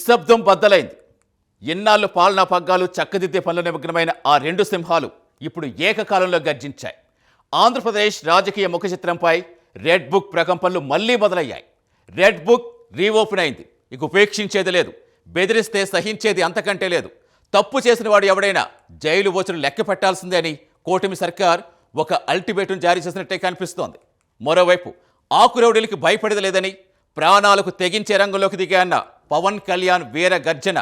నిశ్శబ్దం బద్దలైంది. ఎన్నాళ్ళు పాలనా పగ్గాలు చక్కదిద్దే పనులు నిమగ్నమైన ఆ రెండు సింహాలు ఇప్పుడు ఏకకాలంలో గర్జించాయి. ఆంధ్రప్రదేశ్ రాజకీయ ముఖ చిత్రంపై రెడ్ బుక్ ప్రకంపనలు మళ్లీ మొదలయ్యాయి. రెడ్ బుక్ రీఓపెన్ అయింది. ఇక ఉపేక్షించేది లేదు. బెదిరిస్తే సహించేది అంతకంటే లేదు. తప్పు చేసిన వాడు ఎవడైనా జైలు ఓచలు లెక్క పెట్టాల్సిందే అని కూటమి సర్కార్ ఒక అల్టిమేటం జారీ చేసినట్టే కనిపిస్తోంది. మరోవైపు ఆకురౌడీలకి భయపడేది లేదని ప్రాణాలకు తెగించే రంగంలోకి దిగాయన్న పవన్ కళ్యాణ్ వీర గర్జన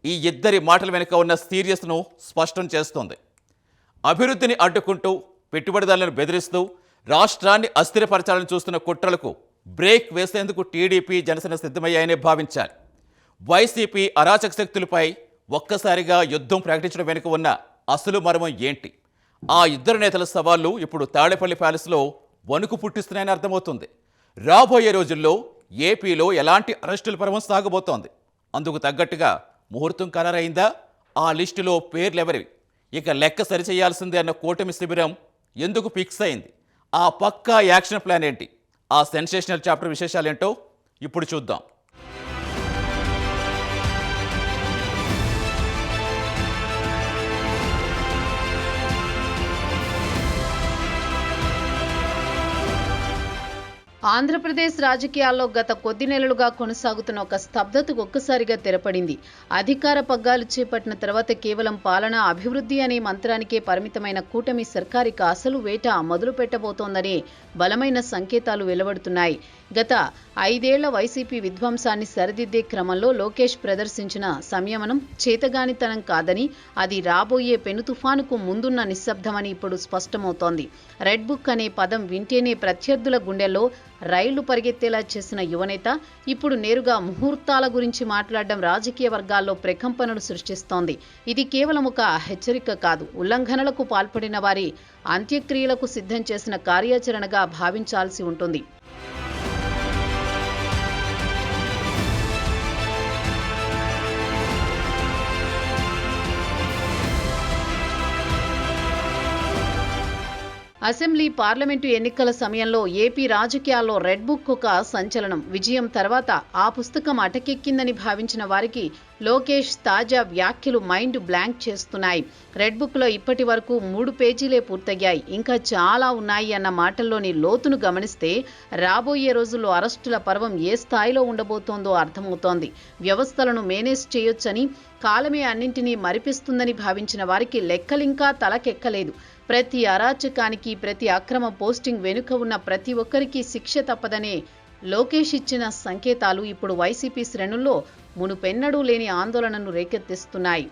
ఈ ఇద్దరి మాటల వెనుక ఉన్న సీరియస్ను స్పష్టం చేస్తోంది. అభివృద్ధిని అడ్డుకుంటూ పెట్టుబడిదారులను బెదిరిస్తూ రాష్ట్రాన్ని అస్థిరపరచాలని చూస్తున్న కుట్రలకు బ్రేక్ వేసేందుకు టీడీపీ జనసేన సిద్ధమయ్యాయని భావించాలి. వైసీపీ అరాచక శక్తులపై ఒక్కసారిగా యుద్ధం ప్రకటించడం వెనుక ఉన్న అసలు మర్మం ఏంటి? ఆ ఇద్దరు నేతల సవాళ్లు ఇప్పుడు తాడేపల్లి ప్యాలెస్లో వణుకు పుట్టిస్తున్నాయని అర్థమవుతుంది. రాబోయే రోజుల్లో ఏపీలో ఎలాంటి అరెస్టుల పర్వం సాగబోతోంది? అందుకు తగ్గట్టుగా ముహూర్తం ఖరారైందా? ఆ లిస్టులో పేర్లెవరివి? ఇక లెక్క సరిచేయాల్సిందే అన్న కూటమి శిబిరం ఎందుకు ఫిక్స్ అయింది? ఆ పక్కా యాక్షన్ ప్లాన్ ఏంటి? ఆ సెన్సేషనల్ చాప్టర్ విశేషాలేంటో ఇప్పుడు చూద్దాం. ఆంధ్రప్రదేశ్ రాజకీయాల్లో గత కొద్ది నెలలుగా కొనసాగుతున్న ఒక స్తబ్దతకు ఒక్కసారిగా తెరపడింది. అధికార పగ్గాలు చేపట్టిన తర్వాత కేవలం పాలన, అభివృద్ధి అనే మంత్రానికే పరిమితమైన కూటమి సర్కారిక అసలు వేట మొదలు పెట్టబోతోందనే బలమైన సంకేతాలు వెలువడుతున్నాయి. గత 5 ఏళ్ల వైసీపీ విధ్వంసాన్ని సరిదిద్దే క్రమంలో లోకేష్ ప్రదర్శించిన సంయమనం చేతగానితనం కాదని, అది రాబోయే పెను తుఫానుకు ముందున్న నిశ్శబ్దమని ఇప్పుడు స్పష్టమవుతోంది. రెడ్ బుక్ అనే పదం వింటేనే ప్రత్యర్థుల గుండెల్లో రైళ్లు పరిగెత్తేలా చేసిన యువనేత ఇప్పుడు నేరుగా ముహూర్తాల గురించి మాట్లాడడం రాజకీయ వర్గాల్లో ప్రకంపనలు సృష్టిస్తోంది. ఇది కేవలం ఒక హెచ్చరిక కాదు, ఉల్లంఘనలకు పాల్పడిన వారి అంత్యక్రియలకు సిద్ధం చేసిన కార్యాచరణగా భావించాల్సి ఉంటుంది. అసెంబ్లీ, పార్లమెంటు ఎన్నికల సమయంలో ఏపీ రాజకీయాల్లో రెడ్ బుక్ ఒక సంచలనం. విజయం తర్వాత ఆ పుస్తకం అటకెక్కిందని భావించిన వారికి లోకేష్ తాజా వ్యాఖ్యలు మైండ్ బ్లాంక్ చేస్తున్నాయి. రెడ్ బుక్లో ఇప్పటి వరకు 3 పేజీలే పూర్తయ్యాయి, ఇంకా చాలా ఉన్నాయి అన్న మాటల్లోని లోతును గమనిస్తే రాబోయే రోజుల్లో అరెస్టుల పర్వం ఏ స్థాయిలో ఉండబోతోందో అర్థమవుతోంది. వ్యవస్థలను మేనేజ్ చేయొచ్చని, కాలమే అన్నింటినీ మరిపిస్తుందని భావించిన వారికి లెక్కలింకా తలకెక్కలేదు. ప్రతి అరాచకానికి, ప్రతి అక్రమ పోస్టింగ్ వెనుక ఉన్న ప్రతి ఒక్కరికి శిక్ష తప్పదనే లోకేష్ ఇచ్చిన సంకేతాలు ఇప్పుడు వైసీపీ శ్రేణుల్లో మునుపెన్నడూ లేని ఆందోళనను రేకెత్తిస్తున్నాయి.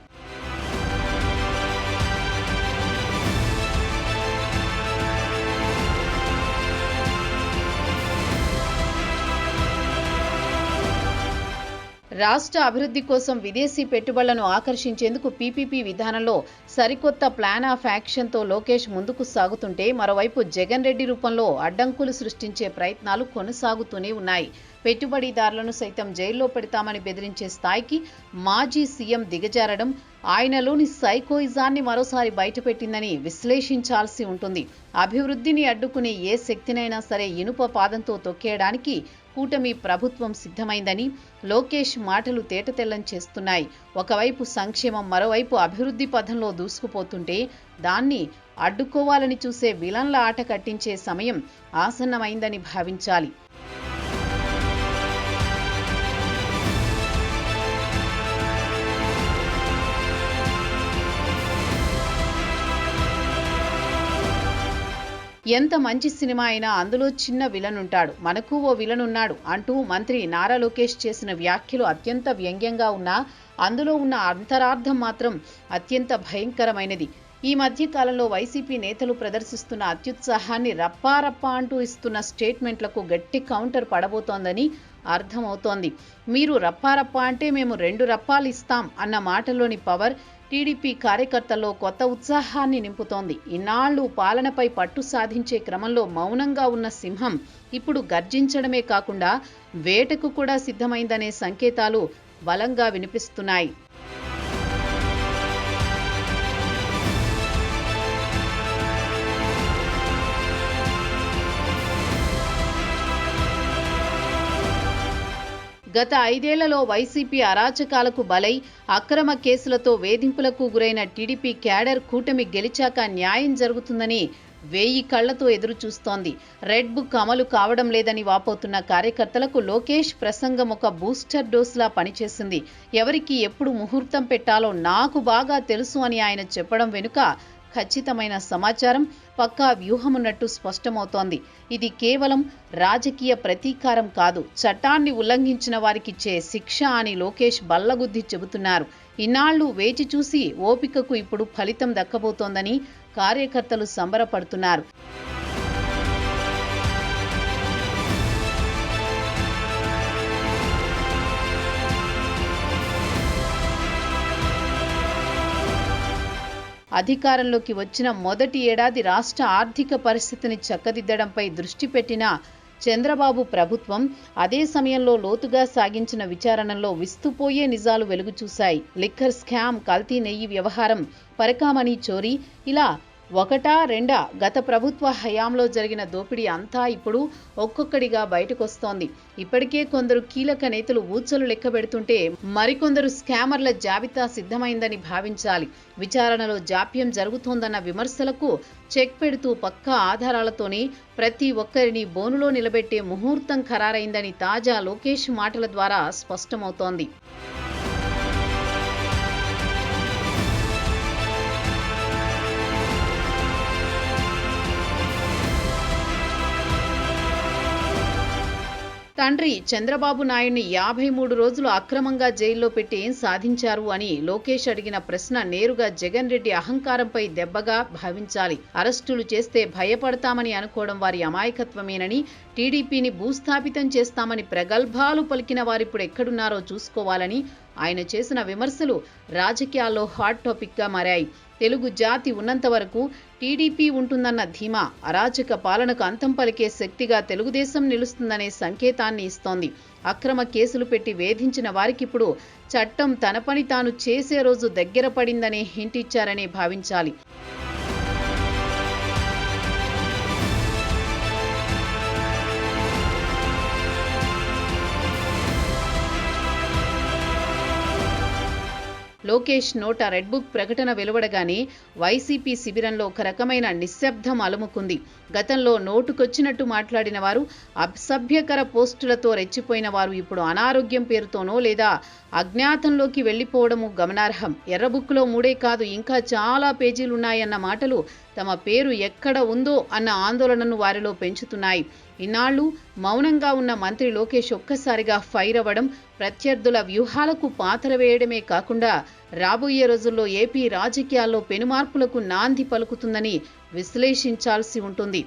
రాష్ట్ర అభివృద్ధి కోసం విదేశీ పెట్టుబడులను ఆకర్షించేందుకు పీపీపీ విధానంలో సరికొత్త ప్లాన్ ఆఫ్ యాక్షన్తో లోకేష్ ముందుకు సాగుతుంటే, మరోవైపు జగన్ రెడ్డి రూపంలో అడ్డంకులు సృష్టించే ప్రయత్నాలు కొనసాగుతూనే ఉన్నాయి. పెట్టుబడిదారులను సైతం జైల్లో పెడతామని బెదిరించే స్థాయికి మాజీ సీఎం దిగజారడం ఆయనలోని సైకోయిజాన్ని మరోసారి బయటపెట్టిందని విశ్లేషించాల్సి ఉంటుంది. అభివృద్ధిని అడ్డుకునే ఏ శక్తినైనా సరే ఇనుప పాదంతో తొక్కేయడానికి కూటమి ప్రభుత్వం సిద్ధమైందని లోకేష్ మాటలు తేటతెల్లం చేస్తున్నాయి. ఒకవైపు సంక్షేమం, మరోవైపు అభివృద్ధి పథంలో దూసుకుపోతుంటే దాన్ని అడ్డుకోవాలని చూసే విలన్ల ఆట కట్టించే సమయం ఆసన్నమైందని భావించాలి. ఎంత మంచి సినిమా అయినా అందులో చిన్న విలన్ ఉంటాడు, మనకు ఓ విలన్ ఉన్నాడు అంటూ మంత్రి నారా లోకేష్ చేసిన వ్యాఖ్యలు అత్యంత వ్యంగ్యంగా ఉన్నా అందులో ఉన్న అంతరార్థం మాత్రం అత్యంత భయంకరమైనది. ఈ మధ్య కాలంలో వైసీపీ నేతలు ప్రదర్శిస్తున్న అత్యుత్సాహాన్ని రప్పారప్పా అంటూ ఇస్తున్న స్టేట్మెంట్లకు గట్టి కౌంటర్ పడబోతోందని అర్థమవుతోంది. మీరు రప్పారప్పా అంటే మేము 2 రప్పాలు ఇస్తాం అన్న మాటలోని పవర్ టీడీపీ కార్యకర్తల్లో కొత్త ఉత్సాహాన్ని నింపుతోంది. ఇన్నాళ్లు పాలనపై పట్టు సాధించే క్రమంలో మౌనంగా ఉన్న సింహం ఇప్పుడు గర్జించడమే కాకుండా వేటకు కూడా సిద్ధమైందనే సంకేతాలు బలంగా వినిపిస్తున్నాయి. గత 5 ఏళ్లలో వైసీపీ అరాచకాలకు బలై అక్రమ కేసులతో వేధింపులకు గురైన టీడీపీ క్యాడర్ కూటమి గెలిచాక న్యాయం జరుగుతుందని 1000 కళ్లతో ఎదురు చూస్తోంది. రెడ్ బుక్ అమలు కావడం లేదని వాపోతున్న కార్యకర్తలకు లోకేష్ ప్రసంగం ఒక బూస్టర్ డోస్లా పనిచేసింది. ఎవరికి ఎప్పుడు ముహూర్తం పెట్టాలో నాకు బాగా తెలుసు అని ఆయన చెప్పడం వెనుక ఖచ్చితమైన సమాచారం, పక్కా వ్యూహమున్నట్టు స్పష్టమవుతోంది. ఇది కేవలం రాజకీయ ప్రతీకారం కాదు, చట్టాన్ని ఉల్లంఘించిన వారికిచ్చే శిక్ష అని లోకేష్ బల్లగుద్ది చెబుతున్నారు. ఇన్నాళ్లు వేచి చూసి ఓపికకు ఇప్పుడు ఫలితం దక్కబోతోందని కార్యకర్తలు సంబరపడుతున్నారు. అధికారంలోకి వచ్చిన మొదటి ఏడాది రాష్ట్ర ఆర్థిక పరిస్థితిని చక్కదిద్దడంపై దృష్టి పెట్టిన చంద్రబాబు ప్రభుత్వం అదే సమయంలో లోతుగా సాగించిన విచారణలో విస్తుపోయే నిజాలు వెలుగుచూశాయి. లిక్కర్ స్కామ్, కల్తీ నెయ్యి వ్యవహారం, పరకామణి చోరీ, ఇలా ఒకటా రెండా గత ప్రభుత్వ హయాంలో జరిగిన దోపిడీ అంతా ఇప్పుడు ఒక్కొక్కడిగా బయటకొస్తోంది. ఇప్పటికే కొందరు కీలక నేతలు ఊచలు లెక్కబెడుతుంటే మరికొందరు స్కామర్ల జాబితా సిద్ధమైందని భావించాలి. విచారణలో జాప్యం జరుగుతోందన్న విమర్శలకు చెక్ పెడుతూ పక్కా ఆధారాలతోనే ప్రతి ఒక్కరిని బోనులో నిలబెట్టే ముహూర్తం ఖరారైందని తాజా లోకేష్ మాటల ద్వారా స్పష్టమవుతోంది. తండ్రి చంద్రబాబు నాయుడిని 53 రోజులు అక్రమంగా జైల్లో పెట్టి ఏం సాధించారు అని లోకేష్ అడిగిన ప్రశ్న నేరుగా జగన్ రెడ్డి అహంకారంపై దెబ్బగా భావించాలి. అరెస్టులు చేస్తే భయపడతామని అనుకోవడం వారి అమాయకత్వమేనని, టీడీపీని భూస్థాపితం చేస్తామని ప్రగల్భాలు పలికిన వారిప్పుడు ఎక్కడున్నారో చూసుకోవాలని ఆయన చేసిన విమర్శలు రాజకీయాల్లో హాట్ టాపిక్గా మారాయి. తెలుగు జాతి ఉన్నంత వరకు టీడీపీ ఉంటుందన్న ధీమా అరాచక పాలనకు అంతం పలికే శక్తిగా తెలుగుదేశం నిలుస్తుందనే సంకేతాన్ని ఇస్తోంది. అక్రమ కేసులు పెట్టి వేధించిన వారికిప్పుడు చట్టం తన పని తాను చేసే రోజు దగ్గర పడిందనే హింట్ ఇచ్చారనే భావించాలి. లోకేష్ నోట రెడ్ బుక్ ప్రకటన వెలువడగానే వైసీపీ శిబిరంలో ఒక రకమైన నిశ్శబ్దం అలుముకుంది. గతంలో నోటుకొచ్చినట్టు మాట్లాడిన వారు, అసభ్యకర పోస్టులతో రెచ్చిపోయిన వారు ఇప్పుడు అనారోగ్యం పేరుతోనో లేదా అజ్ఞాతంలోకి వెళ్లిపోవడము గమనార్హం. ఎర్రబుక్లో 3 కాదు ఇంకా చాలా పేజీలున్నాయన్న మాటలు తమ పేరు ఎక్కడ ఉందో అన్న ఆందోళనను వారిలో పెంచుతున్నాయి. ఇన్నాళ్లు మౌనంగా ఉన్న మంత్రి లోకేష్ ఒక్కసారిగా ఫైర్ అవ్వడం ప్రత్యర్థుల వ్యూహాలకు పాతర వేయడమే కాకుండా రాబోయే రోజుల్లో ఏపీ రాజకీయాల్లో పెనుమార్పులకు నాంది పలుకుతుందని విశ్లేషించాల్సి ఉంటుంది.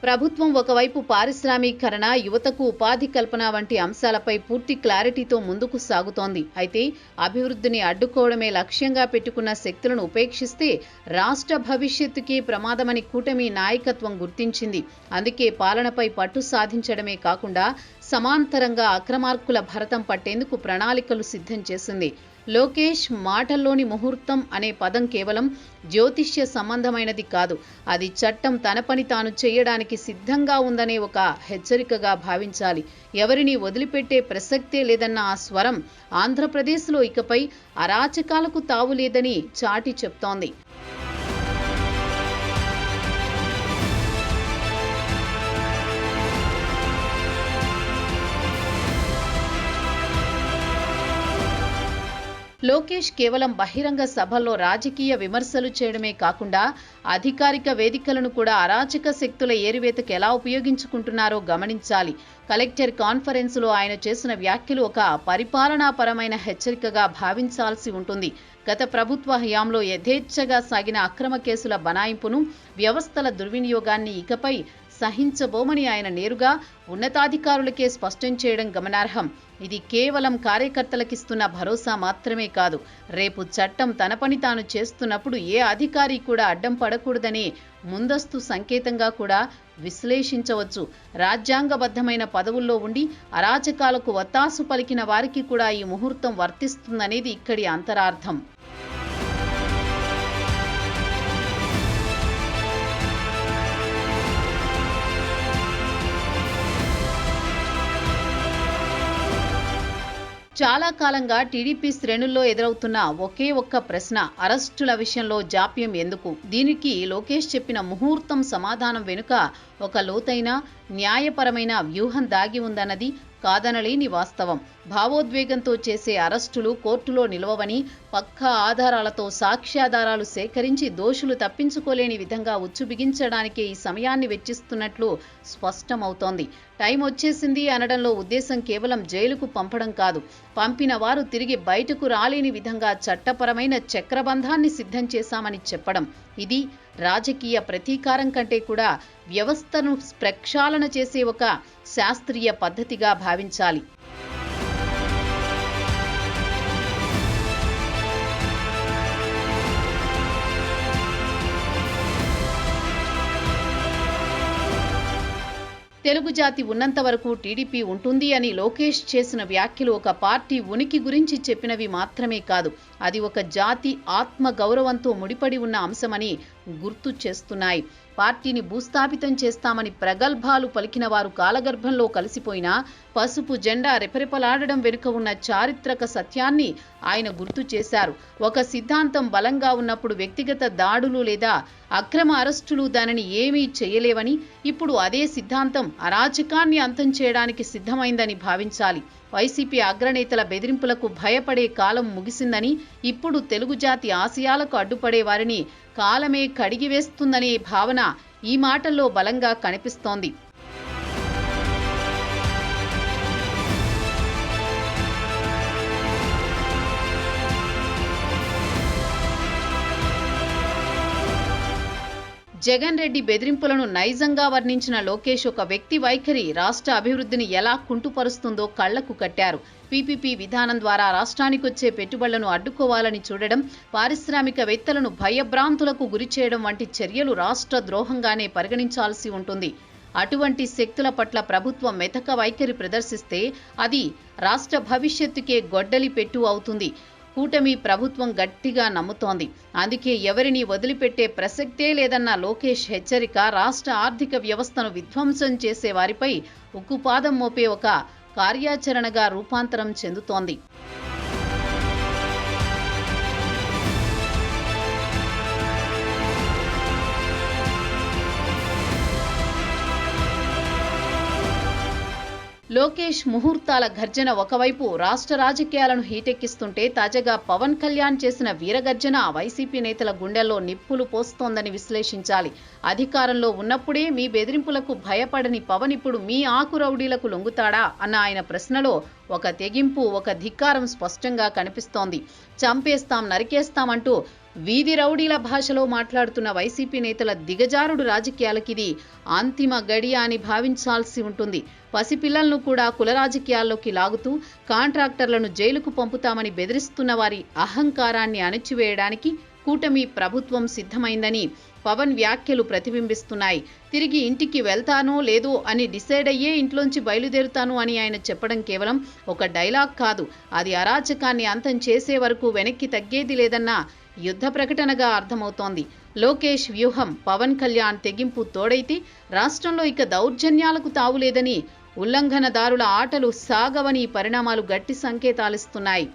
ప్రభుత్వం ఒకవైపు పారిశ్రామీకరణ, యువతకు ఉపాధి కల్పన వంటి అంశాలపై పూర్తి క్లారిటీతో ముందుకు సాగుతోంది. అయితే అభివృద్ధిని అడ్డుకోవడమే లక్ష్యంగా పెట్టుకున్న శక్తులను ఉపేక్షిస్తే రాష్ట్ర భవిష్యత్తుకే ప్రమాదమని కూటమి నాయకత్వం గుర్తించింది. అందుకే పాలనపై పట్టు సాధించడమే కాకుండా సమాంతరంగా అక్రమార్కుల భరతం పట్టేందుకు ప్రణాళికలు సిద్ధం చేసింది. లోకేష్ మాటల్లోని ముహూర్తం అనే పదం కేవలం జ్యోతిష్య సంబంధమైనది కాదు, అది చట్టం తన పని తాను చేయడానికి సిద్ధంగా ఉందనే ఒక హెచ్చరికగా భావించాలి. ఎవరిని వదిలిపెట్టే ప్రసక్తే లేదన్న ఆ స్వరం ఆంధ్రప్రదేశ్లో ఇకపై అరాచకాలకు తావు లేదని చాటి చెప్తోంది. లోకేష్ కేవలం బహిరంగ సభల్లో రాజకీయ విమర్శలు చేయడమే కాకుండా అధికారిక వేదికలను కూడా అరాచక శక్తుల ఏరివేతకు ఎలా ఉపయోగించుకుంటున్నారో గమనించాలి. కలెక్టర్ కాన్ఫరెన్సులో ఆయన చేసిన వ్యాఖ్యలు ఒక పరిపాలనాపరమైన హెచ్చరికగా భావించాల్సి ఉంటుంది. గత ప్రభుత్వ హయాంలో యథేచ్ఛగా సాగిన అక్రమ కేసుల బనాయింపును, వ్యవస్థల దుర్వినియోగాన్ని ఇకపై సహించబోమని ఆయన నేరుగా ఉన్నతాధికారులకే స్పష్టం చేయడం గమనార్హం. ఇది కేవలం కార్యకర్తలకిస్తున్న భరోసా మాత్రమే కాదు, రేపు చట్టం తన పని తాను చేస్తున్నప్పుడు ఏ అధికారి కూడా అడ్డం పడకూడదనే ముందస్తు సంకేతంగా కూడా విశ్లేషించవచ్చు. రాజ్యాంగబద్ధమైన పదవుల్లో ఉండి అరాచకాలకు వత్తాసు పలికిన వారికి కూడా ఈ ముహూర్తం వర్తిస్తుందనేది ఇక్కడి అంతరార్థం. చాలా కాలంగా టీడీపీ శ్రేణుల్లో ఎదురవుతున్న ఒకే ఒక్క ప్రశ్న, అరెస్టుల విషయంలో జాప్యం ఎందుకు? దీనికి లోకేష్ చెప్పిన ముహూర్తం సమాధానం వెనుక ఒక లోతైన న్యాయపరమైన వ్యూహం దాగి ఉందన్నది కాదనలేని వాస్తవం. భావోద్వేగంతో చేసే అరెస్టులు కోర్టులో నిలవవని, పక్కా ఆధారాలతో సాక్ష్యాధారాలు సేకరించి దోషులు తప్పించుకోలేని విధంగా ఉచ్చు బిగించడానికే ఈ సమయాన్ని వెచ్చిస్తున్నట్లు స్పష్టమవుతోంది. టైం వచ్చేసింది అనడంలో ఉద్దేశం కేవలం జైలుకు పంపడం కాదు, పంపిన వారు తిరిగి బయటకు రాలేని విధంగా చట్టపరమైన చక్రబంధాన్ని సిద్ధం చేశామని చెప్పడం. ఇది రాజకీయ ప్రతీకారం కంటే కూడా వ్యవస్థను ప్రక్షాళన చేసే ఒక శాస్త్రీయ పద్ధతిగా భావించాలి. తెలుగు జాతి ఉన్నంత వరకు టీడీపీ ఉంటుంది అని లోకేష్ చేసిన వ్యాఖ్యలు ఒక పార్టీ ఉనికి గురించి చెప్పినవి మాత్రమే కాదు, అది ఒక జాతి ఆత్మ గౌరవంతో ముడిపడి ఉన్న అంశమని గుర్తు చేస్తున్నాయి. పార్టీని భూస్థాపితం చేస్తామని ప్రగల్భాలు పలికిన వారు కాలగర్భంలో కలిసిపోయినా పసుపు జెండా రెపరెపలాడడం వెనుక ఉన్న చారిత్రక సత్యాన్ని ఆయన గుర్తు చేశారు. ఒక సిద్ధాంతం బలంగా ఉన్నప్పుడు వ్యక్తిగత దాడులు లేదా అక్రమ అరెస్టులు దానిని ఏమీ చేయలేవని, ఇప్పుడు అదే సిద్ధాంతం అరాచకాన్ని అంతం చేయడానికి సిద్ధమైందని భావించాలి. వైసీపీ అగ్రనేతల బెదిరింపులకు భయపడే కాలం ముగిసిందని, ఇప్పుడు తెలుగు జాతి ఆశయాలకు అడ్డుపడే వారిని కాలమే కడిగివేస్తుందనే భావన ఈ మాటల్లో బలంగా కనిపిస్తోంది. జగన్ రెడ్డి బెదిరింపులను నైజంగా వర్ణించిన లోకేష్ ఒక వ్యక్తి వైఖరి రాష్ట్ర అభివృద్ధిని ఎలా కుంటుపరుస్తుందో కళ్లకు కట్టారు. పీపీపీ విధానం ద్వారా రాష్ట్రానికొచ్చే పెట్టుబడులను అడ్డుకోవాలని చూడడం, పారిశ్రామికవేత్తలను భయభ్రాంతులకు గురిచేయడం వంటి చర్యలు రాష్ట్ర ద్రోహంగానే పరిగణించాల్సి ఉంటుంది. అటువంటి శక్తుల పట్ల ప్రభుత్వం మెతక వైఖరి ప్రదర్శిస్తే అది రాష్ట్ర భవిష్యత్తుకే గొడ్డలి పెట్టు అవుతుంది. కూటమి ప్రభుత్వం గట్టిగా నమ్ముతోంది. అందుకే ఎవరిని వదిలిపెట్టే ప్రసక్తే లేదన్న లోకేష్ హెచ్చరిక రాష్ట్ర ఆర్థిక వ్యవస్థను విధ్వంసం చేసే వారిపై ఉక్కుపాదం మోపే ఒక కార్యాచరణగా రూపాంతరం చెందుతోంది. లోకేష్ ముహూర్తాల గర్జన ఒకవైపు రాష్ట్ర రాజకీయాలను హీటెక్కిస్తుంటే, తాజాగా పవన్ కళ్యాణ్ చేసిన వీరగర్జన వైసీపీ నేతల గుండెల్లో నిప్పులు పోస్తోందని విశ్లేషించాలి. అధికారంలో ఉన్నప్పుడే మీ బెదిరింపులకు భయపడని పవన్ ఇప్పుడు మీ ఆకు రౌడీలకు లొంగుతాడా అన్న ఆయన ప్రశ్నలో ఒక తెగింపు, ఒక ధిక్కారం స్పష్టంగా కనిపిస్తోంది. చంపేస్తాం, నరికేస్తామంటూ వీధి రౌడీల భాషలో మాట్లాడుతున్న వైసీపీ నేతల దిగజారుడు రాజకీయాలకిది అంతిమ గడియ అని భావించాల్సి ఉంటుంది. పసిపిల్లలను కూడా కుల రాజకీయాల్లోకి లాగుతూ కాంట్రాక్టర్లను జైలుకు పంపుతామని బెదిరిస్తున్న వారి అహంకారాన్ని అణచివేయడానికి కూటమి ప్రభుత్వం సిద్ధమైందని పవన్ వ్యాఖ్యలు ప్రతిబింబిస్తున్నాయి. తిరిగి ఇంటికి వెళ్తానో లేదో అని డిసైడ్ అయ్యే ఇంట్లోంచి బయలుదేరుతాను అని ఆయన చెప్పడం కేవలం ఒక డైలాగ్ కాదు, అది అరాచకాన్ని అంతం చేసే వరకు వెనక్కి తగ్గేది లేదన్న యుద్ధ ప్రకటనగా అర్థమవుతోంది. లోకేష్ వ్యూహం, పవన్ కళ్యాణ్ తెగింపు తోడైతే రాష్ట్రంలో ఇక దౌర్జన్యాలకు తావులేదని, ఉల్లంఘనదారుల ఆటలు సాగవని పరిణామాలు గట్టి సంకేతాలిస్తున్నాయి.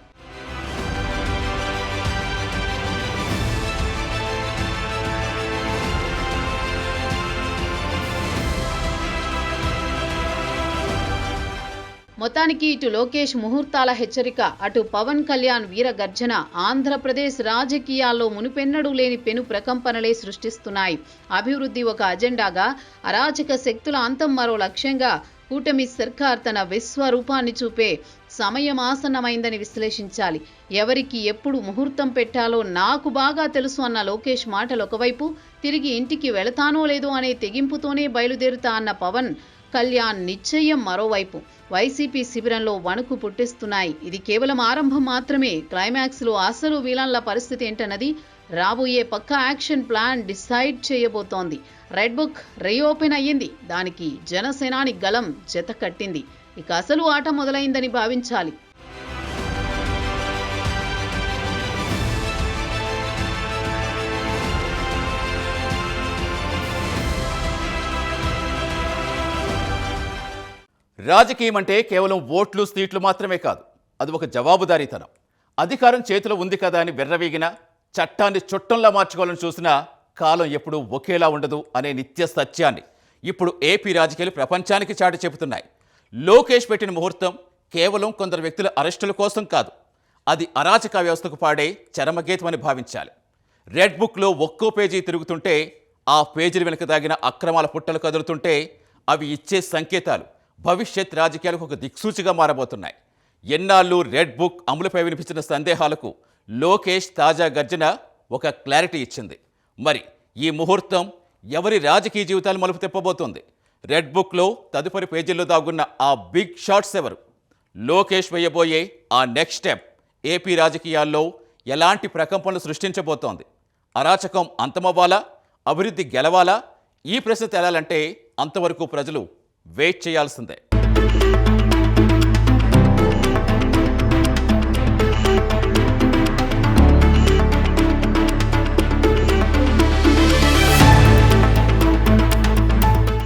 మొత్తానికి ఇటు లోకేష్ ముహూర్తాల హెచ్చరిక, అటు పవన్ కళ్యాణ్ వీర గర్జన ఆంధ్రప్రదేశ్ రాజకీయాల్లో మునుపెన్నడూ లేని పెను ప్రకంపనలే సృష్టిస్తున్నాయి. అభివృద్ధి ఒక అజెండాగా, అరాచక శక్తుల అంతం మరో లక్ష్యంగా కూటమి సర్కార్ తన విశ్వరూపాన్ని చూపే సమయం ఆసన్నమైందని విశ్లేషించాలి. ఎవరికి ఎప్పుడు ముహూర్తం పెట్టాలో నాకు బాగా తెలుసు అన్న లోకేష్ మాటలు ఒకవైపు, తిరిగి ఇంటికి వెళతానో లేదో అనే తెగింపుతోనే బయలుదేరుతా అన్న పవన్ కళ్యాణ్ నిశ్చయం మరోవైపు వైసీపీ శిబిరంలో వణుకు పుట్టిస్తున్నాయి. ఇది కేవలం ఆరంభం మాత్రమే. క్లైమాక్స్లో అసలు విలన్ల పరిస్థితి ఏంటన్నది రాబోయే పక్కా యాక్షన్ ప్లాన్ డిసైడ్ చేయబోతోంది. రెడ్ బుక్ రీఓపెన్ అయ్యింది, దానికి జనసేనాని గళం జత కట్టింది. ఇక అసలు ఆట మొదలైందని భావించాలి. రాజకీయం అంటే కేవలం ఓట్లు, సీట్లు మాత్రమే కాదు. అది ఒక జవాబుదారీతనం. అధికారం చేతిలో ఉంది కదా అని విర్రవీగినా, చట్టాన్ని చుట్టంలా మార్చుకోవాలని చూసినా కాలం ఎప్పుడూ ఒకేలా ఉండదు అనే నిత్య సత్యాన్ని ఇప్పుడు ఏపీ రాజకీయాలు ప్రపంచానికి చాటి చెబుతున్నాయి. లోకేష్ పెట్టిన ముహూర్తం కేవలం కొందరు వ్యక్తుల అరెస్టుల కోసం కాదు, అది అరాచక వ్యవస్థకు పాడే చరమగీతమని భావించాలి. రెడ్ బుక్లో ఒక్కో పేజీ తిరుగుతుంటే, ఆ పేజీల వెనుక దాగిన అక్రమాల పుట్టలు కదులుతుంటే, అవి ఇచ్చే సంకేతాలు భవిష్యత్ రాజకీయాలకు ఒక దిక్సూచిగా మారబోతున్నాయి. ఎన్నాళ్ళు రెడ్ బుక్ అమలుపై వినిపించిన సందేహాలకు లోకేష్ తాజా గర్జన ఒక క్లారిటీ ఇచ్చింది. మరి ఈ ముహూర్తం ఎవరి రాజకీయ జీవితాలు మలుపు తిప్పబోతోంది? రెడ్ బుక్లో తదుపరి పేజీల్లో దాగున్న ఆ బిగ్ షాట్స్ ఎవరు? లోకేష్ వేయబోయే ఆ నెక్స్ట్ స్టెప్ ఏపీ రాజకీయాల్లో ఎలాంటి ప్రకంపనలు సృష్టించబోతోంది? అరాచకం అంతమవ్వాలా? అభివృద్ధి గెలవాలా? ఈ ప్రశ్న తేలాలంటే అంతవరకు ప్రజలు వెయిట్ చేయాల్సిందే.